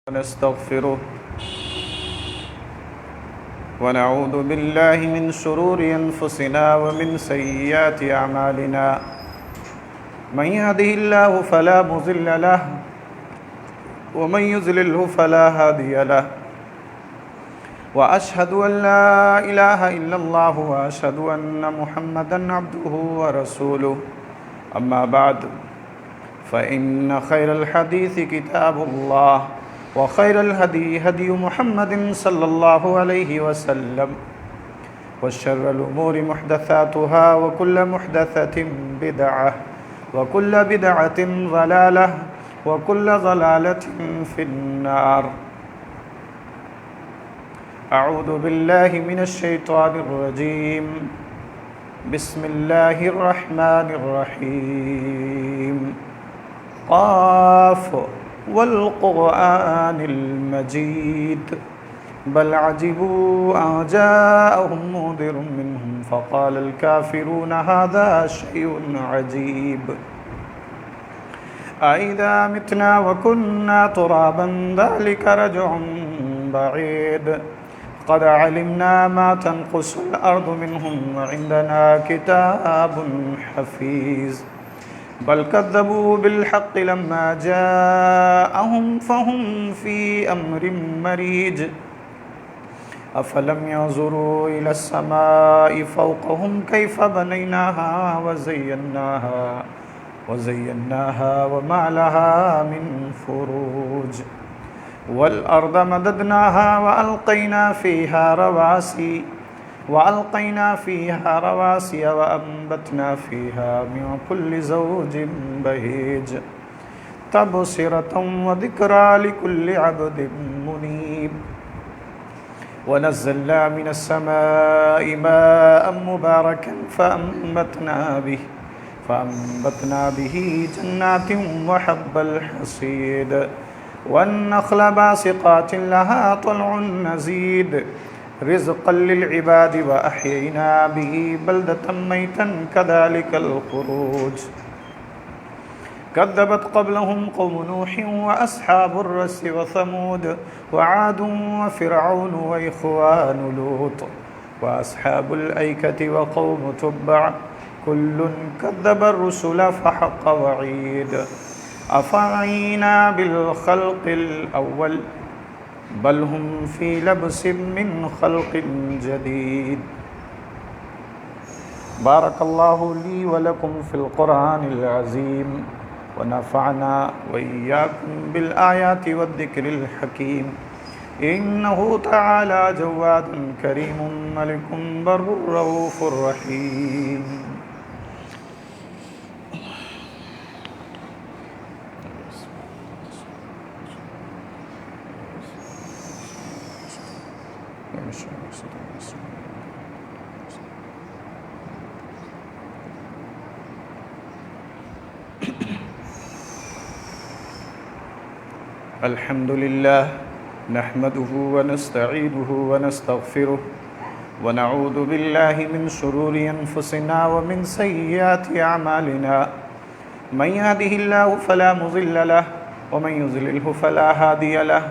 ونستغفره ونعوذ بالله من شرور أنفسنا ومن سيئات أعمالنا من يهده الله فلا مضل له ومن يضلله فلا هادي له وأشهد أن لا إله إلا الله وأشهد أن محمدا عبده ورسوله أما بعد فإن خير الحديث كتاب الله وخير الهدي هدي محمد صلى الله عليه وسلم وشر الأمور محدثاتها وكل محدثة بدعة وكل بدعة ضلالة وكل ضلالة في النار. أعوذ بالله من الشيطان الرجيم. بسم الله الرحمن الرحيم. قاف والقرآن المجيد بل عجبوا أن جاءهم منذر منهم فقال الكافرون هذا شيء عجيب أإذا متنا وكنا ترابا ذلك رجع بعيد قد علمنا ما تنقص الأرض منهم وعندنا كتاب حفيظ بل كذبوا بالحق لما جاءهم فهم في أمر مريج أفلم ينظروا إلى السماء فوقهم كيف بنيناها وزيناها وما لها من فروج والأرض مددناها وألقينا فيها رواسي وأنبتنا فيها من كل زوج بهيج تبصرة وذكرى لكل عبد منيب ونزلنا من السماء ماء مباركا فأنبتنا به جنات وحب الحصيد والنخل باسقات لها طلع نزيد رزقا للعباد وأحيينا به بلدة ميتا كذلك الخروج كذبت قبلهم قوم نوح وأصحاب الرس وثمود وعاد وفرعون وإخوان لوط وأصحاب الأيكة وقوم تبع كل كذب الرسل فحق وعيد أفعينا بالخلق الأول بل هم في لبس من خلق جديد. بارك الله لي ولكم في القرآن العظيم ونفعنا وإياكم بالآيات والذكر الحكيم إنه تعالى جواد كريم ملك بر رؤوف رحيم. الحمد لله نحمده ونستعينه ونستغفره ونعوذ بالله من شرور أنفسنا ومن سيئات أعمالنا من يهده الله فلا مضل له ومن يضلله فلا هادي له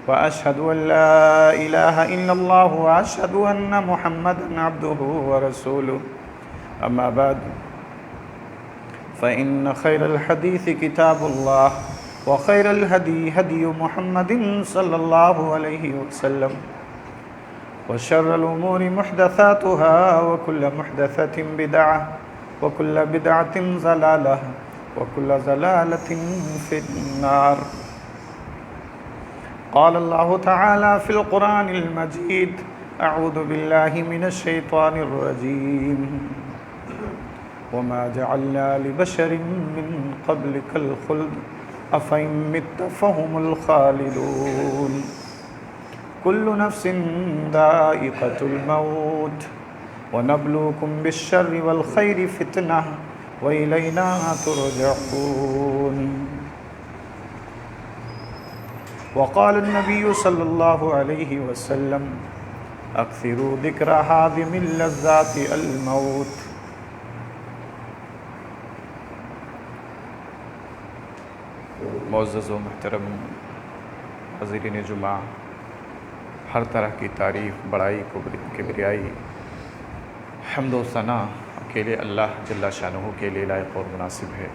وأشهد أن لا إله إلا الله وأشهد أن محمدا عبده ورسوله أما بعد فإن خير الحديث كتاب الله وخير الهدي هدي محمد صلى الله عليه وسلم وشر الأمور محدثاتها وكل محدثة بدعة وكل بدعة ضلالة وكل ضلالة في النار. قال الله تعالى في القرآن المجيد أعوذ بالله من الشيطان الرجيم وما جعلنا لبشر من قبلك الخلد أفإن مت فهم الخالدون كل نفس ذائقة الموت ونبلوكم بالشر والخير فتنة وإلينا ترجعون. وقال النبي صلى الله عليه وسلم أكثروا ذكر هادم اللذات الموت. معزز و محترم حاضرین جمعہ، ہر طرح کی تعریف، بڑائی، کبریائی، حمد و ثنا اکیلے اللہ جل شانہ کے لیے لائق اور مناسب ہے۔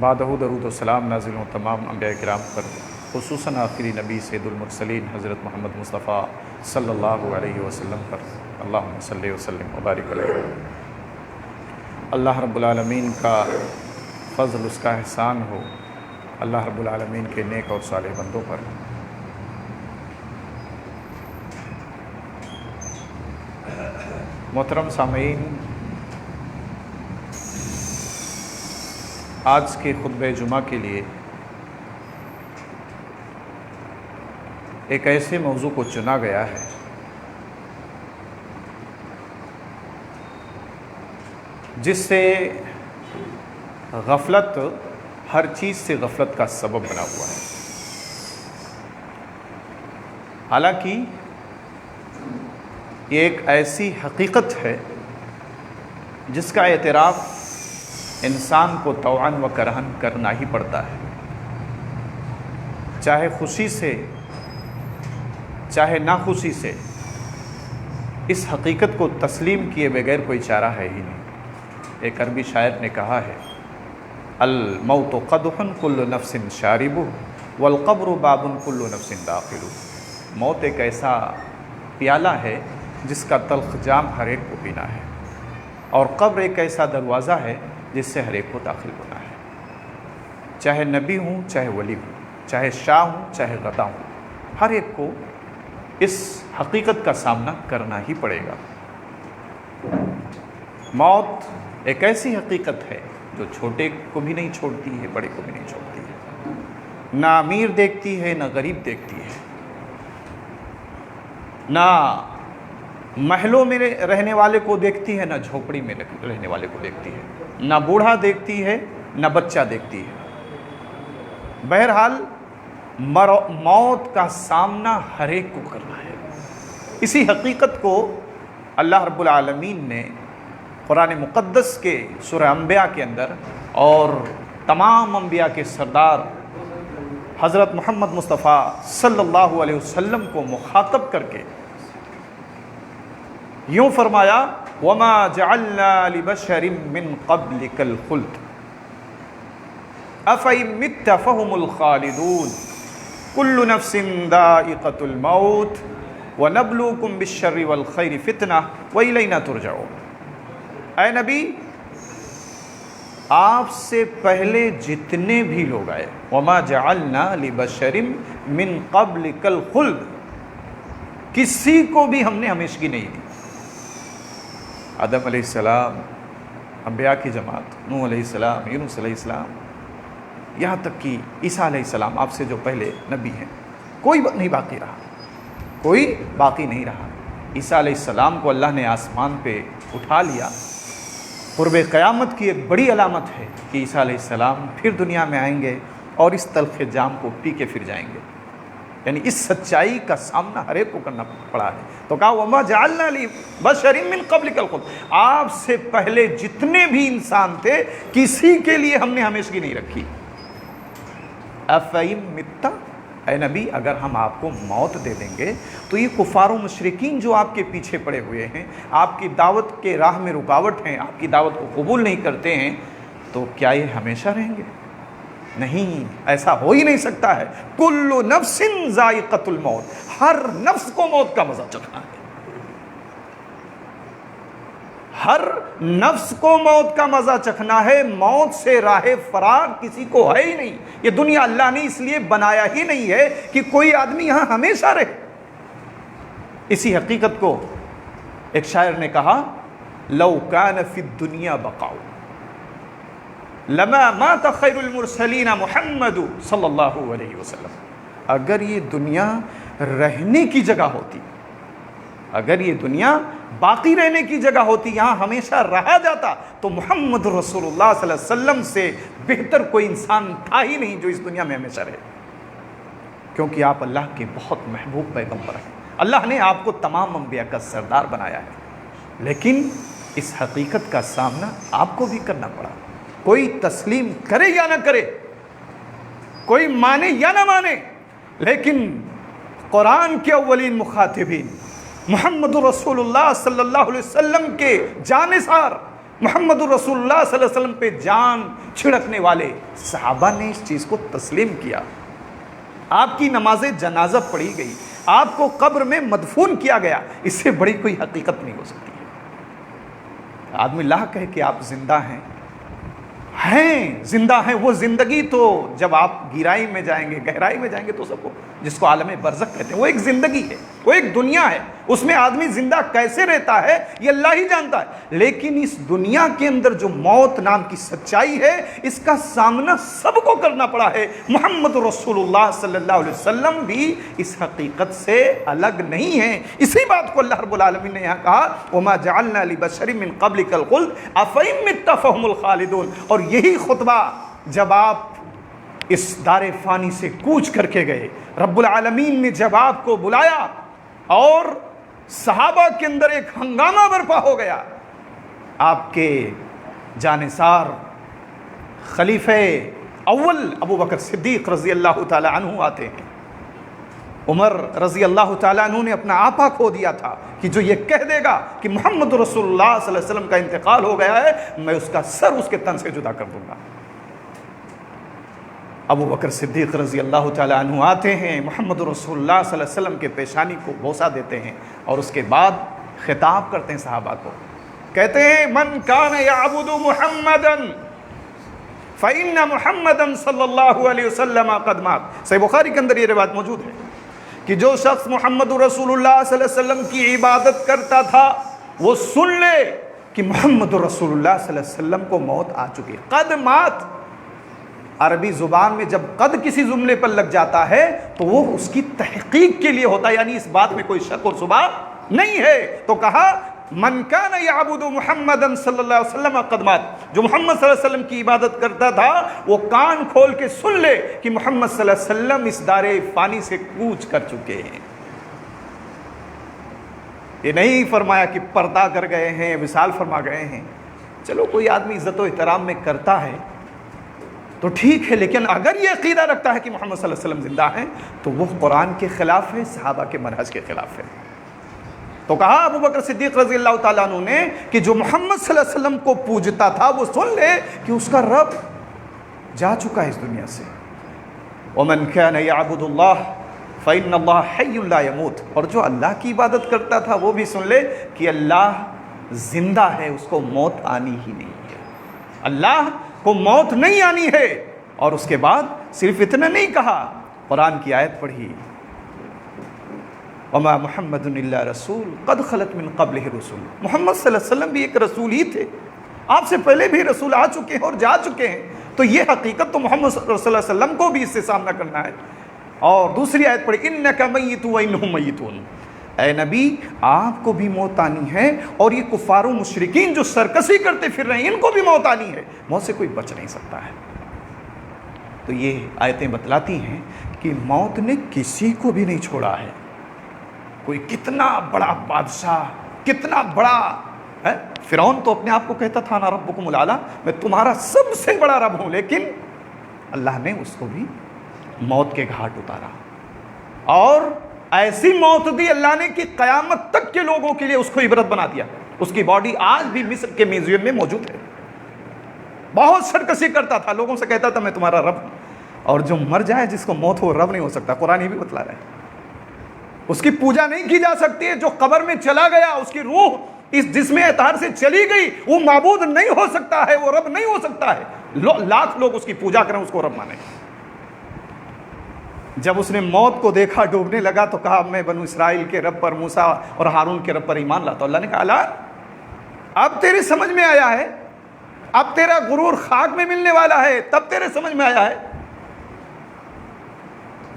بعدہ درود و سلام نازل ہوں تمام انبیاء کرام پر، خصوصاً آخری نبی سید المرسلین حضرت محمد مصطفیٰ صلی اللہ علیہ وسلم پر، اللہم صلی وسلم وبارک علیہ۔ اللہ رب العالمین کا فضل، اس کا احسان ہو اللہ رب العالمین کے نیک اور صالح بندوں پر۔ محترم سامعین، آج کے خطبہ جمعہ کے لیے ایک ایسے موضوع کو چنا گیا ہے جس سے غفلت، ہر چیز سے غفلت کا سبب بنا ہوا ہے۔ حالانکہ یہ ایک ایسی حقیقت ہے جس کا اعتراف انسان کو طوعاً و کرہاً کرنا ہی پڑتا ہے، چاہے خوشی سے چاہے ناخوشی سے۔ اس حقیقت کو تسلیم کیے بغیر کوئی چارہ ہے ہی نہیں۔ ایک عربی شاعر نے کہا ہے، الموت قدح کل نفس شاربہ والقبر باب کل نفس داخل۔ موت ایک ایسا پیالہ ہے جس کا تلخ جام ہر ایک کو پینا ہے، اور قبر ایک ایسا دروازہ ہے جس سے ہر ایک کو داخل ہونا ہے۔ چاہے نبی ہوں، چاہے ولی ہوں، چاہے شاہ ہوں، چاہے غدا ہوں، ہر ایک کو اس حقیقت کا سامنا کرنا ہی پڑے گا۔ موت ایک ایسی حقیقت ہے جو چھوٹے کو بھی نہیں چھوڑتی ہے، بڑے کو بھی نہیں چھوڑتی ہے، نہ امیر دیکھتی ہے نہ غریب دیکھتی ہے، نہ محلوں میں رہنے والے کو دیکھتی ہے نہ جھوپڑی میں رہنے والے کو دیکھتی ہے، نہ بوڑھا دیکھتی ہے نہ بچہ دیکھتی ہے۔ بہرحال موت کا سامنا ہر ایک کو کرنا ہے۔ اسی حقیقت کو اللہ رب العالمین نے قرآن مقدس کے سورہ انبیاء کے اندر اور تمام انبیاء کے سردار حضرت محمد مصطفیٰ صلی اللہ علیہ وسلم کو مخاطب کر کے یوں فرمایا، وَمَا جَعَلْنَا لِبَشَرٍ مِّن قَبْلِكَ الْخُلْدَ أَفَإِن مِّتَّ فَهُمُ الْخَالِدُونَ كُلُّ نَفْسٍ ذَائِقَةُ الْمَوْتِ وَنَبْلُوكُمْ بِالشَّرِّ وَالْخَيْرِ فِتْنَةً وَإِلَيْنَا تُرْجَعُونَ۔ اے نبی، آپ سے پہلے جتنے بھی لوگ آئے، وَمَا جَعَلْنَا لِبَشَرٍ مِّن قَبْلِكَ الْخُلْدَ، کسی کو بھی ہم نے ہمیشگی نہیں دی۔ آدم علیہ السلام، انبیاء کی جماعت، نوح علیہ السلام، یونس علیہ السلام، یہاں تک کہ عیسیٰ علیہ السلام، آپ سے جو پہلے نبی ہیں، کوئی نہیں باقی رہا، کوئی باقی نہیں رہا۔ عیسیٰ علیہ السلام کو اللہ نے آسمان پہ اٹھا لیا۔ قرب قیامت کی ایک بڑی علامت ہے کہ عیسیٰ علیہ السلام پھر دنیا میں آئیں گے اور اس تلخ جام کو پی کے پھر جائیں گے، یعنی اس سچائی کا سامنا ہر ایک کو کرنا پڑا ہے۔ تو کہا، وَمَا جَعَلْنَا لِبَشَرٍ مِّن قَبْلِكَ الْخُلْدَ، آپ سے پہلے جتنے بھی انسان تھے کسی کے لیے ہم نے ہمیشگی نہیں رکھی۔ أَفَإِن مِّتَّ، اے نبی اگر ہم آپ کو موت دے دیں گے تو یہ کفار و مشرکین جو آپ کے پیچھے پڑے ہوئے ہیں، آپ کی دعوت کے راہ میں رکاوٹ ہیں، آپ کی دعوت کو قبول نہیں کرتے ہیں، تو کیا یہ ہمیشہ رہیں گے؟ نہیں، ایسا ہو ہی نہیں سکتا ہے۔ کل نفس ذائقۃ الموت، ہر نفس کو موت کا مزہ چکھنا ہے، ہر نفس کو موت کا مزہ چکھنا ہے۔ موت سے راہ فرار کسی کو ہے ہی نہیں۔ یہ دنیا اللہ نے اس لیے بنایا ہی نہیں ہے کہ کوئی آدمی یہاں ہمیشہ رہے۔ اسی حقیقت کو ایک شاعر نے کہا، لو کان فی الدنیا بقاء لما مات خیر المرسلین محمد صلی اللہ علیہ وسلم۔ اگر یہ دنیا رہنے کی جگہ ہوتی، اگر یہ دنیا باقی رہنے کی جگہ ہوتی، یہاں ہمیشہ رہا جاتا، تو محمد رسول اللہ صلی اللہ علیہ وسلم سے بہتر کوئی انسان تھا ہی نہیں جو اس دنیا میں ہمیشہ رہے، کیونکہ آپ اللہ کے بہت محبوب پیغمبر ہیں۔ اللہ نے آپ کو تمام انبیاء کا سردار بنایا ہے، لیکن اس حقیقت کا سامنا آپ کو بھی کرنا پڑا۔ کوئی تسلیم کرے یا نہ کرے، کوئی مانے یا نہ مانے، لیکن قرآن کے اولین مخاطبین محمد رسول اللہ صلی اللہ علیہ وسلم کے جانثار، محمد رسول اللہ صلی اللہ علیہ وسلم پہ جان چھڑکنے والے صحابہ نے اس چیز کو تسلیم کیا۔ آپ کی نماز جنازہ پڑھی گئی، آپ کو قبر میں مدفون کیا گیا، اس سے بڑی کوئی حقیقت نہیں ہو سکتی ہے۔ آدمی لا کہے کہ آپ زندہ ہیں زندہ ہیں، وہ زندگی تو جب آپ گہرائی میں جائیں گے، گہرائی میں جائیں گے تو سب کو، جس کو عالم برزخ کہتے ہیں، وہ ایک زندگی ہے، وہ ایک دنیا ہے، اس میں آدمی زندہ کیسے رہتا ہے یہ اللہ ہی جانتا ہے۔ لیکن اس دنیا کے اندر جو موت نام کی سچائی ہے، اس کا سامنا سب کو کرنا پڑا ہے۔ محمد رسول اللہ صلی اللہ علیہ وسلم بھی اس حقیقت سے الگ نہیں ہیں۔ اسی بات کو اللہ رب العالمین نے یہاں کہا وَمَا جَعَلْنَا لِبَشَرٍ مِّن قَبْلِكَ الْخُلْدَ أَفَإِن مِّتَّ فَهُمُ الْخَالِدُونَ، اور یہی خطبہ جب آپ اس دار فانی سے کوچ کر کے گئے، رب العالمین نے جب آپ کو بلایا اور صحابہ کے اندر ایک ہنگامہ برپا ہو گیا، آپ کے جانثار خلیفہ اول ابو بکر صدیق رضی اللہ تعالی عنہ آتے ہیں۔ عمر رضی اللہ تعالیٰ عنہ نے اپنا آپا کھو دیا تھا کہ جو یہ کہہ دے گا کہ محمد رسول اللہ صلی اللہ علیہ وسلم کا انتقال ہو گیا ہے، میں اس کا سر اس کے تن سے جدا کر دوں گا۔ ابو بکر صدیق رضی اللہ تعالیٰ عنہ آتے ہیں، محمد رسول اللہ صلی اللہ علیہ وسلم کے پیشانی کو بوسہ دیتے ہیں، اور اس کے بعد خطاب کرتے ہیں صحابہ کو، کہتے ہیں من کان یعبد محمدا فإن محمدا صلی اللہ علیہ وسلم قد مات۔ صحیح بخاری کے اندر یہ روایت موجود ہے کہ جو شخص محمد رسول اللہ صلی اللہ علیہ وسلم کی عبادت کرتا تھا وہ سن لے کہ محمد رسول اللہ صلی اللہ علیہ وسلم کو موت آ چکی ہے۔ قد مات، عربی زبان میں جب قد کسی جملے پر لگ جاتا ہے تو وہ اس کی تحقیق کے لیے ہوتا ہے، یعنی اس بات میں کوئی شک اور شبہ نہیں ہے۔ تو کہا من کان یعبد محمدا صلی اللہ علیہ وسلم قد مات، جو محمد صلی اللہ علیہ وسلم کی عبادت کرتا تھا وہ کان کھول کے سن لے کہ محمد صلی اللہ علیہ وسلم اس دار فانی سے کوچ کر چکے ہیں۔ یہ نہیں فرمایا کہ پردہ کر گئے ہیں، وصال فرما گئے ہیں۔ چلو کوئی آدمی عزت و احترام میں کرتا ہے تو ٹھیک ہے، لیکن اگر یہ عقیدہ رکھتا ہے کہ محمد صلی اللہ علیہ وسلم زندہ ہیں تو وہ قرآن کے خلاف ہے، صحابہ کے منہج کے خلاف ہے۔ تو کہا ابو بکر صدیق رضی اللہ تعالیٰ عنہ نے کہ جو محمد صلی اللہ علیہ وسلم کو پوجتا تھا وہ سن لے کہ اس کا رب جا چکا ہے اس دنیا سے۔ وَمَنْ كَانَ يَعْبُدُ اللَّهَ فَإِنَّ اللَّهَ حَيٌّ لَا يَمُوتُ، اور جو اللہ کی عبادت کرتا تھا وہ بھی سن لے کہ اللہ زندہ ہے، اس کو موت آنی ہی نہیں ہے، اللہ کو موت نہیں آنی ہے۔ اور اس کے بعد صرف اتنا نہیں کہا، قرآن کی آیت پڑھی وَمَا مُحَمَّدٌ إِلَّا رَسُولٌ قَدْ خَلَتْ مِن قَبْلِهِ الرُّسُلُ، محمد صلی اللہ علیہ وسلم بھی ایک رسول ہی تھے، آپ سے پہلے بھی رسول آ چکے ہیں اور جا چکے ہیں۔ تو یہ حقیقت تو محمد صلی اللہ علیہ وسلم کو بھی اس سے سامنا کرنا ہے۔ اور دوسری آیت پڑھی إِنَّكَ مَيِّتٌ وَإِنَّهُم مَيِّتُونَ، اے نبی آپ کو بھی موت آنی ہے، اور یہ کفار و مشرکین جو سرکشی کرتے پھر رہے ہیں ان کو بھی موت آنی ہے، موت سے کوئی بچ نہیں سکتا ہے۔ تو یہ آیتیں بتلاتی ہیں کہ موت نے کسی کو بھی نہیں چھوڑا ہے، کوئی کتنا بڑا بادشاہ، کتنا بڑا ہے، فرعون تو اپنے آپ کو کہتا تھا انا ربکم الاعلی، میں تمہارا سب سے بڑا رب ہوں، لیکن اللہ نے اس کو بھی موت کے گھاٹ اتارا، اور ایسی موت دی اللہ نے کہ قیامت تک کے لوگوں کے لیے اس کو عبرت بنا دیا۔ اس کی باڈی آج بھی مصر کے میوزیم میں موجود ہے۔ بہت سرکشی کرتا تھا، لوگوں سے کہتا تھا میں تمہارا رب ہوں، اور جو مر جائے جس کو موت ہو رب نہیں ہو سکتا، قرآن یہ بھی بتلا رہا ہے۔ اس کی پوجا نہیں کی جا سکتی ہے، جو قبر میں چلا گیا اس کی روح اس جسم اطہار سے چلی گئی، وہ معبود نہیں ہو سکتا ہے، وہ رب نہیں ہو سکتا ہے، لاکھ لوگ اس کی پوجا کریں اس کو رب مانیں۔ جب اس نے موت کو دیکھا ڈوبنے لگا تو کہا میں بنو اسرائیل کے رب پر، موسیٰ اور ہارون کے رب پر ایمان لاتا ہوں۔ اللہ نے کہا اللہ اب تیرے سمجھ میں آیا ہے، اب تیرا غرور خاک میں ملنے والا ہے، تب تیرے سمجھ میں آیا ہے۔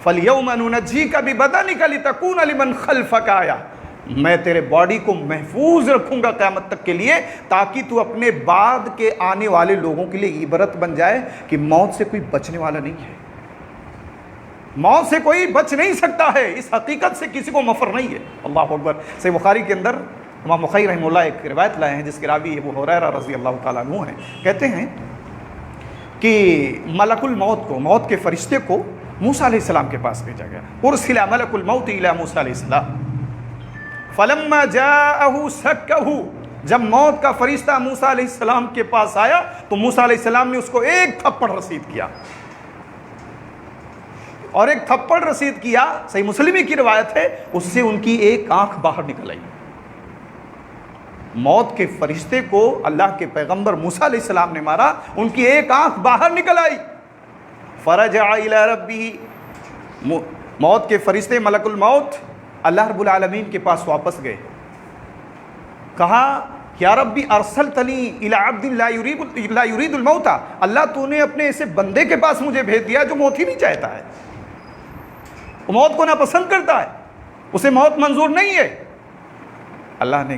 فَالْيَوْمَ نُنَجِّيكَ بِبَدَنِكَ لِتَكُونَ لِمَنْ خَلْفَكَ آیَةً، میں تیرے باڈی کو محفوظ رکھوں گا قیامت تک کے لیے، تاکہ تو اپنے بعد کے آنے والے لوگوں کے لیے عبرت بن جائے کہ موت سے کوئی بچنے والا نہیں ہے، موت سے کوئی بچ نہیں سکتا ہے، اس حقیقت سے کسی کو مفر نہیں ہے۔ اللہ اکبر۔ صحیح بخاری کے اندر امام بخاری رحمہ اللہ ایک روایت لائے ہیں جس کے راوی ابو ہریرہ رضی اللہ تعالیٰ عنہ ہیں، کہتے ہیں کہ ملک الموت کو، موت کے فرشتے کو موسیٰ علیہ السلام کے پاس بھیجا گیا. ارسل ملک الموت الی موسیٰ علیہ السلام فلما جاءہ سکہ، جب موت کا فرشتہ موسیٰ علیہ السلام کے پاس آیا تو موسیٰ علیہ السلام نے اس کو ایک تھپڑ رسید کیا، اور ایک تھپڑ رسید کیا، صحیح مسلم کی روایت ہے، اس سے ان کی ایک آنکھ باہر نکل آئی. موت کے فرشتے کو اللہ کے پیغمبر موسیٰ علیہ السلام نے مارا، ان کی ایک آنکھ باہر نکل آئی. فرجع الی ربہ، موت کے فرشتے ملک الموت اللہ رب العالمین کے پاس واپس گئے. کہا یا ربی ارسلتنی الی عبد لا یرید الموت، اللہ تو نے اپنے ایسے بندے کے پاس مجھے بھیج دیا جو موت ہی نہیں چاہتا ہے، وہ موت کو ناپسند کرتا ہے، اسے موت منظور نہیں ہے. اللہ نے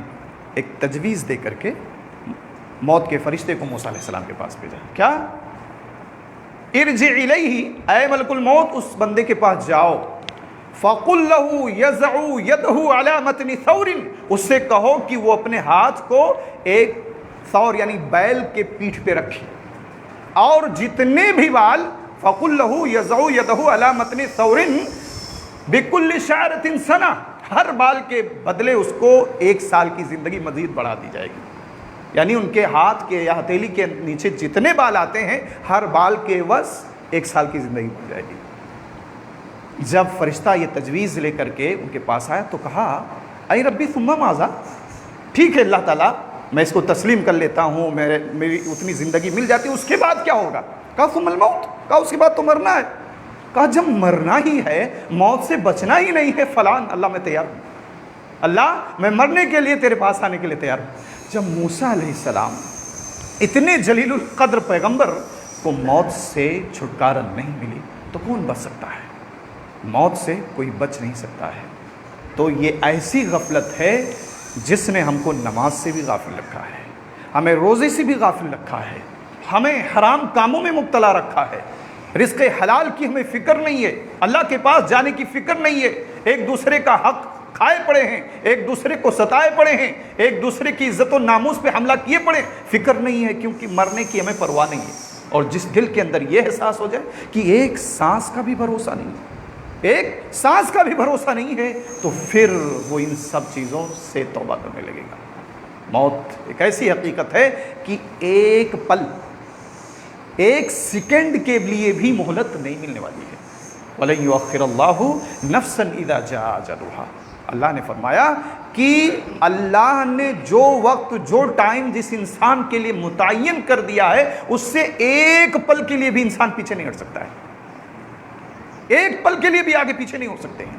ایک تجویز دے کر کے موت کے فرشتے کو موسیٰ علیہ السلام کے پاس بھیجا. کیا؟ ارجع الیہ، اے ملک الموت اس بندے کے پاس جاؤ، فقل لہ یضع یدہ علی متن ثور، اس سے کہو کہ وہ اپنے ہاتھ کو ایک ثور یعنی بیل کے پیٹھ پہ رکھے، اور جتنے بھی بال، فقل لہ یضع یدہ علی متن ثور بکل شعرۃ سنہ، ہر بال کے بدلے اس کو 1 سال کی زندگی مزید بڑھا دی جائے گی. یعنی ان کے ہاتھ کے یا ہتھیلی کے نیچے جتنے بال آتے ہیں ہر بال کے عوض 1 سال کی زندگی بڑھ جائے گی. جب فرشتہ یہ تجویز لے کر کے ان کے پاس آیا تو کہا اے ربی ثم ماذا، ٹھیک ہے اللہ تعالیٰ میں اس کو تسلیم کر لیتا ہوں، میری اتنی زندگی مل جاتی، اس کے بعد کیا ہوگا؟ کہا ثم الموت، کہا اس کے بعد تو مرنا ہے. کہا جب مرنا ہی ہے، موت سے بچنا ہی نہیں ہے، فلان اللہ میں تیار ہوں، اللہ میں مرنے کے لیے تیرے پاس آنے کے لیے تیار ہوں. جب موسیٰ علیہ السلام اتنے جلیل القدر پیغمبر کو موت سے چھٹکارا نہیں ملی تو کون بچ سکتا ہے؟ موت سے کوئی بچ نہیں سکتا ہے. تو یہ ایسی غفلت ہے جس نے ہم کو نماز سے بھی غافل رکھا ہے، ہمیں روزے سے بھی غافل رکھا ہے، ہمیں حرام کاموں میں مبتلا رکھا ہے، رزق حلال کی ہمیں فکر نہیں ہے، اللہ کے پاس جانے کی فکر نہیں ہے، ایک دوسرے کا حق کھائے پڑے ہیں، ایک دوسرے کو ستائے پڑے ہیں، ایک دوسرے کی عزت و ناموس پہ حملہ کیے پڑے، فکر نہیں ہے، کیونکہ مرنے کی ہمیں پرواہ نہیں ہے. اور جس دل کے اندر یہ احساس ہو جائے کہ ایک سانس کا بھی بھروسہ نہیں ہے، ایک سانس کا بھی بھروسہ نہیں ہے، تو پھر وہ ان سب چیزوں سے توبہ کرنے لگے گا. موت ایک ایسی حقیقت ہے کہ ایک پل، ایک سیکنڈ کے لیے بھی مہلت نہیں ملنے والی ہے. وَلَن يُؤَخِّرَ اللَّهُ نَفْسًا إِذَا جَاءَ أَجَلُهَا، اللہ نے فرمایا کہ اللہ نے جو وقت، جو ٹائم جس انسان کے لیے متعین کر دیا ہے، اس سے ایک پل کے لیے بھی انسان پیچھے نہیں ہٹ سکتا ہے، ایک پل کے لیے بھی آگے پیچھے نہیں ہو سکتے ہیں.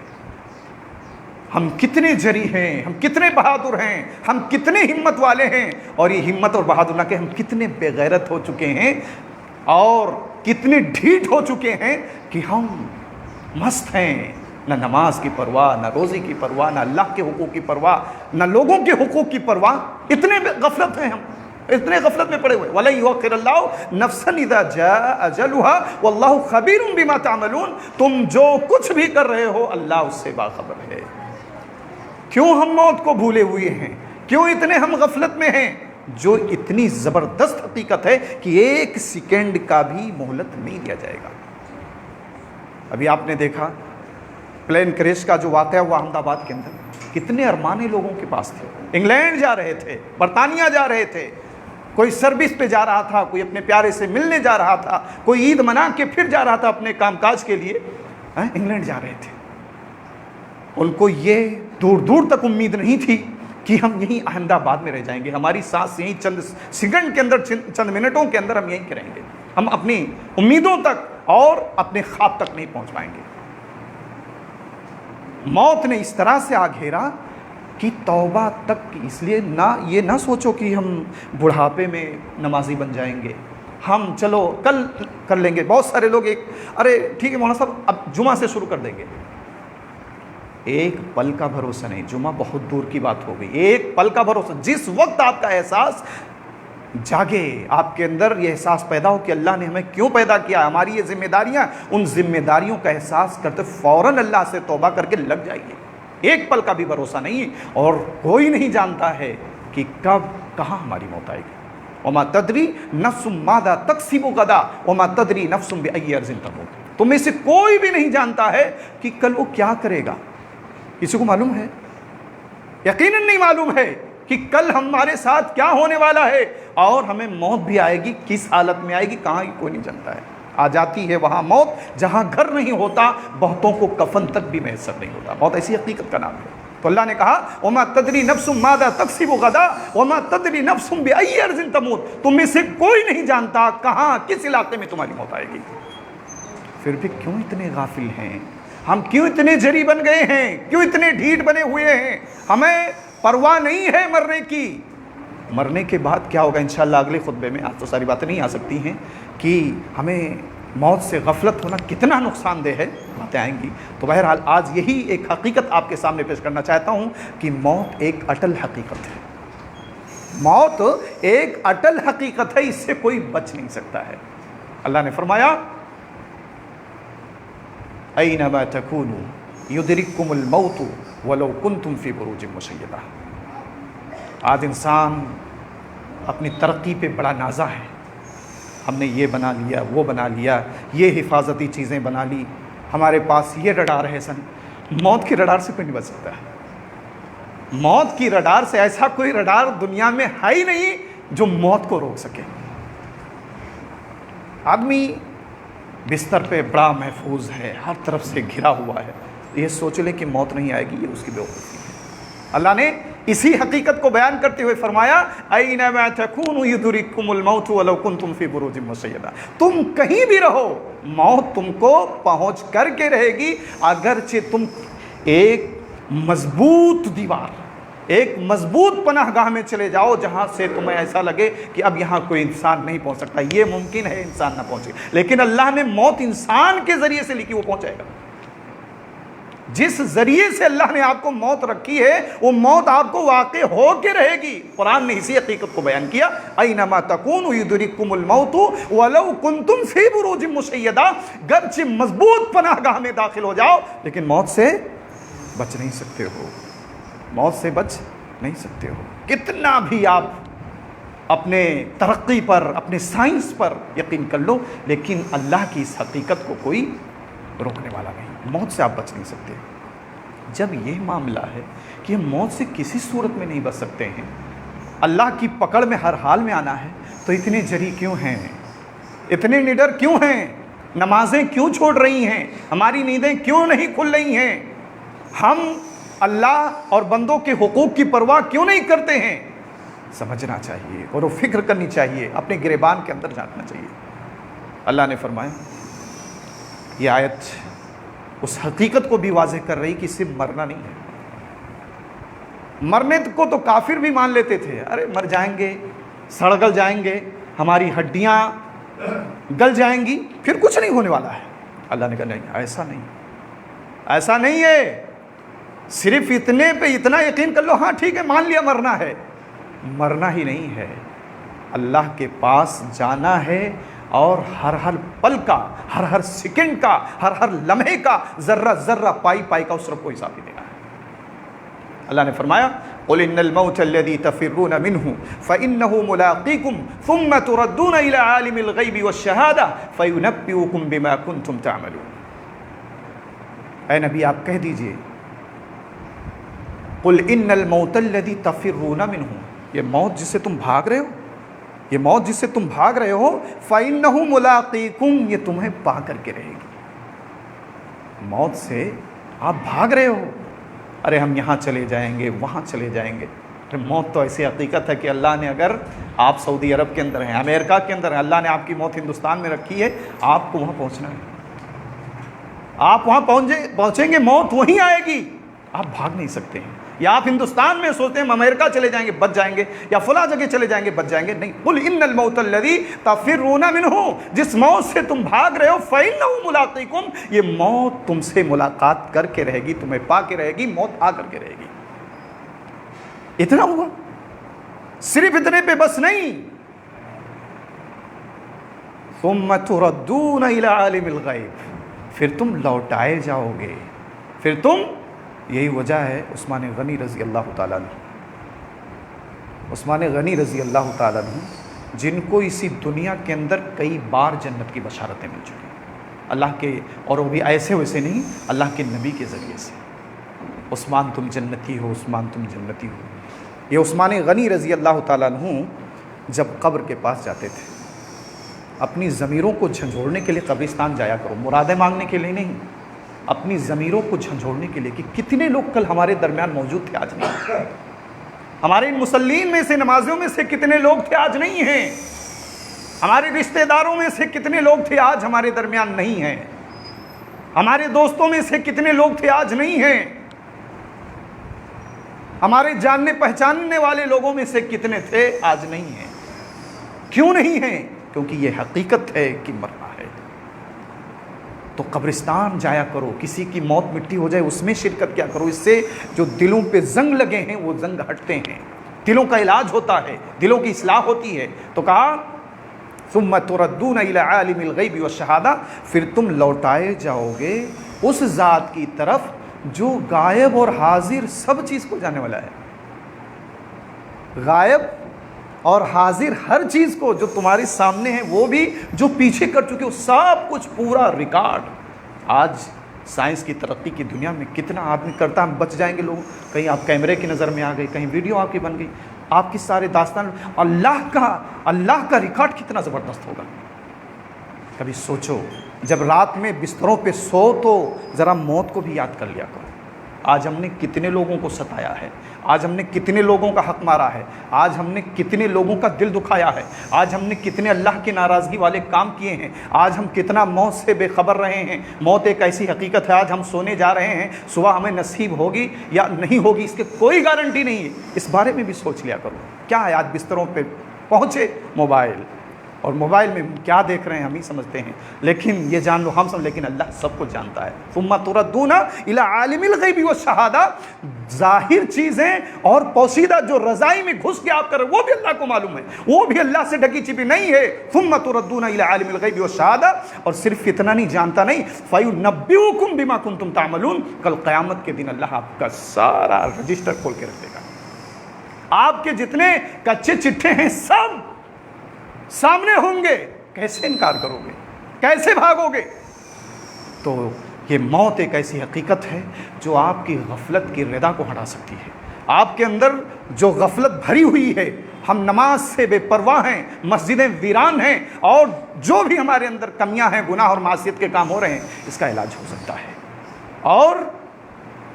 ہم کتنے جری ہیں، ہم کتنے بہادر ہیں، ہم کتنے ہمت والے ہیں، اور یہ ہمت اور بہادر نہ کہ ہم کتنے بے غیرت ہو چکے ہیں اور کتنے ڈھیٹ ہو چکے ہیں کہ ہم مست ہیں، نہ نماز کی پرواہ، نہ روزے کی پرواہ، نہ اللہ کے حقوق کی پرواہ، نہ لوگوں کے حقوق کی پرواہ. اتنے غفلت ہیں ہم، اتنے غفلت میں پڑے ہوئے. وَلَن يُؤَخِّرَ اللَّهُ نَفْسًا إِذَا جَاءَ أَجَلُهَا وَاللَّهُ خَبِيرٌ بِمَا تَعْمَلُونَ، تم جو کچھ بھی کر رہے ہو اللہ اس سے باخبر ہے. کیوں ہم موت کو بھولے ہوئے ہیں؟ کیوں اتنے ہم غفلت میں ہیں؟ جو اتنی زبردست حقیقت ہے کہ ایک سیکنڈ کا بھی مہلت نہیں دیا جائے گا. ابھی آپ نے دیکھا پلین کریش کا جو واقعہ ہوا احمد آباد کے اندر، کتنے ارمانے لوگوں کے پاس تھے، انگلینڈ جا رہے تھے، برطانیہ جا رہے تھے، کوئی سروس پہ جا رہا تھا، کوئی اپنے پیارے سے ملنے جا رہا تھا، کوئی عید منا کے پھر جا رہا تھا اپنے کام کاج کے لیے، انگلینڈ جا رہے تھے. ان کو یہ دور دور تک امید نہیں تھی کہ ہم یہیں احمد آباد میں رہ جائیں گے، ہماری سانس یہیں چند سیکنڈ کے اندر، چند منٹوں کے اندر ہم یہیں کے رہیں گے، ہم اپنی امیدوں تک اور اپنے خواب تک نہیں پہنچ پائیں گے. موت نے اس طرح سے آ گھیرا کہ توبہ تک، اس لیے یہ نہ سوچو کہ ہم بڑھاپے میں نمازی بن جائیں گے، ہم چلو کل کر لیں گے. بہت سارے لوگ ارے ٹھیک ہے مولانا صاحب اب جمعہ سے شروع کر دیں گے. ایک پل کا بھروسہ نہیں، جمعہ بہت دور کی بات ہو گئی. ایک پل کا بھروسہ، جس وقت آپ کا احساس جاگے، آپ کے اندر یہ احساس پیدا ہو کہ اللہ نے ہمیں کیوں پیدا کیا، ہماری یہ ذمہ داریاں، ان ذمہ داریوں کا احساس کرتے فوراً اللہ سے توبہ کر کے لگ جائیے. ایک پل کا بھی بھروسہ نہیں، اور کوئی نہیں جانتا ہے کہ کب کہاں ہماری موت آئے گی. وما تدری نفس ماذا تکسب غدا وما تدری نفس بأي ارض تموت. تم میں سے کوئی بھی نہیں جانتا ہے کہ کل وہ کیا کرے گا. کسی کو معلوم ہے؟ یقیناً نہیں معلوم ہے کہ کل ہمارے ساتھ کیا ہونے والا ہے، اور ہمیں موت بھی آئے گی، کس حالت میں آئے گی کہاں کوئی نہیں جانتا ہے. آ جاتی ہے وہاں موت جہاں گھر نہیں ہوتا، بہتوں کو کفن تک بھی میسر نہیں ہوتا. موت ایسی حقیقت کا نام ہے. تو اللہ نے کہا وَمَا تَدْرِي نَفْسٌ مَاذَا تَكْسِبُ غَدًا وَمَا تَدْرِي نَفْسٌ بِأَيِّ أَرْضٍ تَمُوتُ. تم میں سے کوئی نہیں جانتا کہاں کس علاقے میں تمہاری موت آئے گی. پھر بھی کیوں اتنے غافل ہیں ہم؟ کیوں اتنے جری بن گئے ہیں؟ کیوں اتنے ڈھیٹ بنے ہوئے ہیں؟ ہمیں پرواہ نہیں ہے مرنے کی. مرنے کے بعد کیا ہوگا انشاءاللہ اگلے خطبے میں. آج تو ساری باتیں نہیں آ سکتی ہیں کہ ہمیں موت سے غفلت ہونا کتنا نقصان دہ ہے، باتیں آئیں گی. تو بہرحال آج یہی ایک حقیقت آپ کے سامنے پیش کرنا چاہتا ہوں کہ موت ایک اٹل حقیقت ہے. موت ایک اٹل حقیقت ہے، اس سے کوئی بچ نہیں سکتا ہے. اللہ نے فرمایا اینما تکونوا یدرککم الموت ولو کنتم فی بروج مشیدہ. آج انسان اپنی ترقی پہ بڑا نازا ہے. ہم نے یہ بنا لیا، وہ بنا لیا، یہ حفاظتی چیزیں بنا لی، ہمارے پاس یہ رڈار ہے. موت کی رڈار سے کوئی نہیں بچ سکتا ہے. موت کی رڈار سے ایسا کوئی رڈار دنیا میں ہے ہی نہیں جو موت کو روک سکے. آدمی بستر پہ بڑا محفوظ ہے، ہر طرف سے گھرا ہوا ہے، یہ سوچ لے کہ موت نہیں آئے گی، یہ اس کی بیوقوفی ہے. اللہ نے اسی حقیقت کو بیان کرتے ہوئے فرمایا اینما تکونوا یدرککم الموت ولو کنتم فی بروج مشیدہ. تم کہیں بھی رہو موت تم کو پہنچ کر کے رہے گی، اگرچہ تم ایک مضبوط دیوار، ایک مضبوط پناہ گاہ میں چلے جاؤ جہاں سے تمہیں ایسا لگے کہ اب یہاں کوئی انسان نہیں پہنچ سکتا. یہ ممکن ہے انسان نہ پہنچے، لیکن اللہ نے موت انسان کے ذریعے سے لکھی، وہ پہنچائے گا. جس ذریعے سے اللہ نے آپ کو موت رکھی ہے وہ موت آپ کو واقع ہو کے رہے گی. قرآن نے اسی حقیقت کو بیان کیا اینما تکونوا یدرککم الموت ولو کنتم فی بروج مشیدہ. گرچہ مضبوط پناہ گاہ میں داخل ہو جاؤ لیکن موت سے بچ نہیں سکتے ہو. موت سے بچ نہیں سکتے ہو. کتنا بھی آپ اپنے ترقی پر، اپنے سائنس پر یقین کر لو، لیکن اللہ کی اس حقیقت کو کوئی روکنے والا نہیں. موت سے آپ بچ نہیں سکتے. جب یہ معاملہ ہے کہ موت سے کسی صورت میں نہیں بچ سکتے ہیں، اللہ کی پکڑ میں ہر حال میں آنا ہے، تو اتنے جری کیوں ہیں؟ اتنے نڈر کیوں ہیں؟ نمازیں کیوں چھوڑ رہی ہیں؟ ہماری نیندیں کیوں نہیں کھل رہی ہیں؟ ہم اللہ اور بندوں کے حقوق کی پرواہ کیوں نہیں کرتے ہیں؟ سمجھنا چاہیے اور وہ فکر کرنی چاہیے، اپنے گریبان کے اندر جھانکنا چاہیے. اللہ نے فرمایا یہ آیت اس حقیقت کو بھی واضح کر رہی کہ صرف مرنا نہیں ہے. مرنے کو تو کافر بھی مان لیتے تھے، ارے مر جائیں گے، سڑگل جائیں گے، ہماری ہڈیاں گل جائیں گی، پھر کچھ نہیں ہونے والا ہے. اللہ نے کہا نہیں، ایسا نہیں، ایسا نہیں ہے. صرف اتنے پہ اتنا یقین کر لو، ہاں ٹھیک ہے مان لیا مرنا ہے. مرنا ہی نہیں ہے، اللہ کے پاس جانا ہے، اور ہر ہر پل کا، ہر ہر سیکنڈ کا، ہر ہر لمحے کا، ذرہ ذرہ، پائی پائی کا اس رب کو حساب ہی دینا ہے. اللہ نے فرمایا قل ان الموت الذي تفرون منه فانه ملاقيكم ثم تردون الى عالم الغيب والشهاده فينبئكم بما كنتم تعملون. اے نبی آپ کہہ دیجئے قل ان الموت الذي تفرون منه، یہ موت جس سے تم بھاگ رہے ہو، یہ موت جس سے تم بھاگ رہے ہو، فَإِنَّهُ مُلَاقِيكُمْ، یہ تمہیں پا کر کے رہے گی. موت سے آپ بھاگ رہے ہو، ارے ہم یہاں چلے جائیں گے، وہاں چلے جائیں گے. موت تو ایسی حقیقت ہے کہ اللہ نے، اگر آپ سعودی عرب کے اندر ہیں، امریکہ کے اندر ہیں، اللہ نے آپ کی موت ہندوستان میں رکھی ہے، آپ کو وہاں پہنچنا ہے. آپ وہاں پہنچیں گے، موت وہیں آئے گی، آپ بھاگ نہیں سکتے ہیں. یا آپ ہندوستان میں سوچتے ہیں ہم امریکہ چلے جائیں گے بچ جائیں گے، یا فلاں جگہ چلے جائیں گے بچ جائیں گے. نہیں، قل ان الموت الذی تفرون منہ، جس موت سے تم بھاگ رہے ہو، فإنہ ملاقیکم، یہ موت تم سے ملاقات کر کے رہے گی، تمہیں پا کے رہے گی، موت آ کر کے رہے گی. اتنا ہوا، صرف اتنے پہ بس نہیں. ثم تردون الی عالم الغیب، پھر تم لوٹائے جاؤ گے. پھر تم، یہی وجہ ہے عثمان غنی رضی اللہ تعالیٰ عنہ، عثمان غنی رضی اللہ تعالیٰ عنہ، جن کو اسی دنیا کے اندر کئی بار جنت کی بشارتیں مل چکی. اللہ کے، اور وہ بھی ایسے ویسے نہیں، اللہ کے نبی کے ذریعے سے۔ عثمان تم جنتی ہو، عثمان تم جنتی ہو۔ یہ عثمان غنی رضی اللہ تعالیٰ عنہ جب قبر کے پاس جاتے تھے، اپنی ضمیروں کو جھنجھوڑنے کے لیے قبرستان جایا کرو، مرادیں مانگنے کے لیے نہیں، اپنی ضمیروں کو جھنجھوڑنے کے لیے کہ کتنے لوگ کل ہمارے درمیان موجود تھے آج نہیں، ہمارے ان مسلمین میں سے، نمازیوں میں سے کتنے لوگ تھے آج نہیں ہیں، ہمارے رشتہ داروں میں سے کتنے لوگ تھے آج ہمارے درمیان نہیں ہیں، ہمارے دوستوں میں سے کتنے لوگ تھے آج نہیں ہیں، ہمارے جاننے پہچاننے والے لوگوں میں سے کتنے تھے آج نہیں ہیں۔ کیوں نہیں ہیں؟ کیونکہ یہ حقیقت ہے کہ مرنا ہے۔ تو قبرستان جایا کرو، کسی کی موت مٹی ہو جائے اس میں شرکت کیا کرو، اس سے جو دلوں پہ زنگ لگے ہیں وہ زنگ ہٹتے ہیں، دلوں کا علاج ہوتا ہے، دلوں کی اصلاح ہوتی ہے۔ تو کہا ثم تردون الی عالم الغیب والشہادہ، پھر تم لوٹائے جاؤ گے اس ذات کی طرف جو غائب اور حاضر سب چیز کو جاننے والا ہے، غائب اور حاضر ہر چیز کو جو تمہارے سامنے ہے، وہ بھی جو پیچھے کر چکے ہو، سب کچھ پورا ریکارڈ۔ آج سائنس کی ترقی کی دنیا میں کتنا آدمی کرتا، ہم بچ جائیں گے لوگ، کہیں آپ کیمرے کی نظر میں آ گئے، کہیں ویڈیو آپ کی بن گئی، آپ کی سارے داستان، اللہ کا ریکارڈ کتنا زبردست ہوگا۔ کبھی سوچو جب رات میں بستروں پہ سو تو ذرا موت کو بھی یاد کر لیا کرو۔ آج ہم نے کتنے لوگوں کو ستایا ہے، آج ہم نے کتنے لوگوں کا حق مارا ہے، آج ہم نے کتنے لوگوں کا دل دکھایا ہے، آج ہم نے کتنے اللہ کی ناراضگی والے کام کیے ہیں، آج ہم کتنا موت سے بے خبر رہے ہیں۔ موت ایک ایسی حقیقت ہے، آج ہم سونے جا رہے ہیں، صبح ہمیں نصیب ہوگی یا نہیں ہوگی اس کی کوئی گارنٹی نہیں ہے۔ اس بارے میں بھی سوچ لیا کرو۔ کیا ہے، آج بستروں پہ پہنچے موبائل، اور موبائل میں کیا دیکھ رہے ہیں ہم ہی سمجھتے ہیں، لیکن یہ جان لو ہم سمجھ، لیکن اللہ سب کو جانتا ہے۔ ثم تردون الی عالم الغیب والشہادہ، ظاہر چیزیں اور پوشیدہ جو رضائی میں گھس کے آپ کر رہے وہ بھی اللہ کو معلوم ہے، وہ بھی اللہ سے ڈھکی چھپی نہیں ہے۔ ثم تردون الی عالم الغیب والشہادہ، اور صرف اتنا نہیں، جانتا نہیں، فینبئکم بما کنتم تعملون، کل قیامت کے دن اللہ آپ کا سارا رجسٹر کھول کے رکھ دے گا، آپ کے جتنے کچے چٹھے ہیں سب سامنے ہوں گے۔ کیسے انکار کرو گے، کیسے بھاگو گے؟ تو یہ موت ایک ایسی حقیقت ہے جو آپ کی غفلت کی ردا کو ہٹا سکتی ہے۔ آپ کے اندر جو غفلت بھری ہوئی ہے، ہم نماز سے بے پرواہ ہیں، مسجدیں ویران ہیں، اور جو بھی ہمارے اندر کمیاں ہیں، گناہ اور معصیت کے کام ہو رہے ہیں، اس کا علاج ہو سکتا ہے۔ اور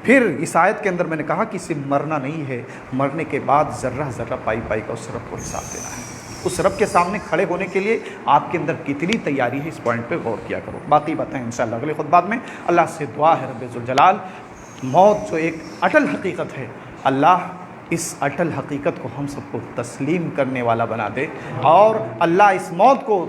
پھر اس آیت کے اندر میں نے کہا کہ صرف مرنا نہیں ہے، مرنے کے بعد ذرہ ذرہ پائی پائی کا اس رب کو حساب دینا ہے۔ اس رب کے سامنے کھڑے ہونے کے لیے آپ کے اندر کتنی تیاری ہے، اس پوائنٹ پہ غور کیا کرو۔ باقی باتیں انشاءاللہ اگلے خطبات میں۔ اللہ سے دعا ہے رب ذوالجلال، موت جو ایک اٹل حقیقت ہے، اللہ اس اٹل حقیقت کو ہم سب کو تسلیم کرنے والا بنا دے، اور اللہ اس موت کو،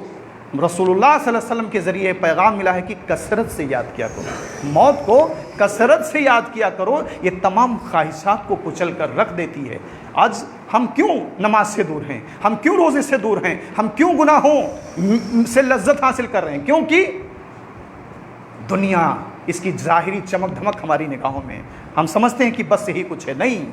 رسول اللہ صلی اللہ علیہ وسلم کے ذریعے پیغام ملا ہے کہ کثرت سے یاد کیا کرو، موت کو کثرت سے یاد کیا کرو، یہ تمام خواہشات کو کچل کر رکھ دیتی ہے۔ آج ہم کیوں نماز سے دور ہیں، ہم کیوں روزے سے دور ہیں، ہم کیوں گناہوں سے لذت حاصل کر رہے ہیں؟ کیونکہ دنیا، اس کی ظاہری چمک دھمک ہماری نگاہوں میں، ہم سمجھتے ہیں کہ بس یہی کچھ ہے۔ نہیں،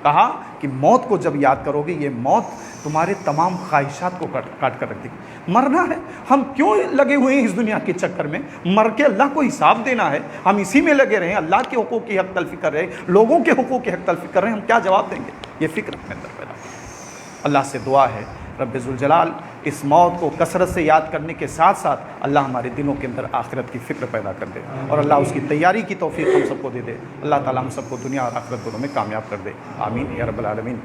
کہا کہ موت کو جب یاد کرو گے، یہ موت تمہارے تمام خواہشات کو کاٹ کر رکھ دے گی۔ مرنا ہے، ہم کیوں لگے ہوئے ہیں اس دنیا کے چکر میں؟ مر کے اللہ کو حساب دینا ہے، ہم اسی میں لگے رہے ہیں، اللہ کے حقوق کی حق تلفی کر رہے ہیں، لوگوں کے حقوق کی حق تلفی کر رہے ہیں، ہم کیا جواب دیں گے؟ یہ فکر اپنے اندر پیدا کریں۔ اللہ سے دعا ہے رب ذوالجلال اس موت کو کثرت سے یاد کرنے کے ساتھ ساتھ اللہ ہمارے دلوں کے اندر آخرت کی فکر پیدا کر دے، اور اللہ اس کی تیاری کی توفیق ہم سب کو دے دے۔ اللہ تعالیٰ ہم سب کو دنیا اور آخرت دونوں میں کامیاب کر دے، آمین یا رب العالمین۔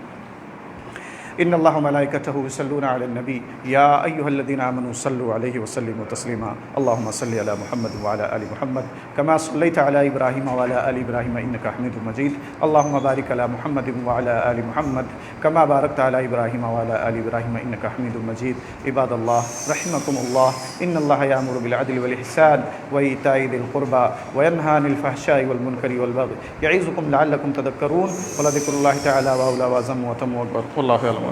ان اللہ وملائکتہ یصلون علی النبی یا ایھا الذین آمنوا صلوا علیہ وسلموا تسلیما اللهم صل علی محمد وعلی آل محمد کما صلیت علی ابراہیم وعلی آل ابراہیم انک حمید مجید اللهم بارک علی محمد وعلی آل محمد کما بارکت علی ابراہیم وعلی آل ابراہیم انک حمید مجید۔ عباد اللہ رحمکم اللہ، ان اللہ یأمر بالعدل والإحسان وإیتاء ذی القربى وینہی عن الفحشاء والمنکر والبغی یعظکم لعلکم تذکرون ولذکر اللہ تعالی وأولی وأعظم وأتم وأکبر واللہ اعلم۔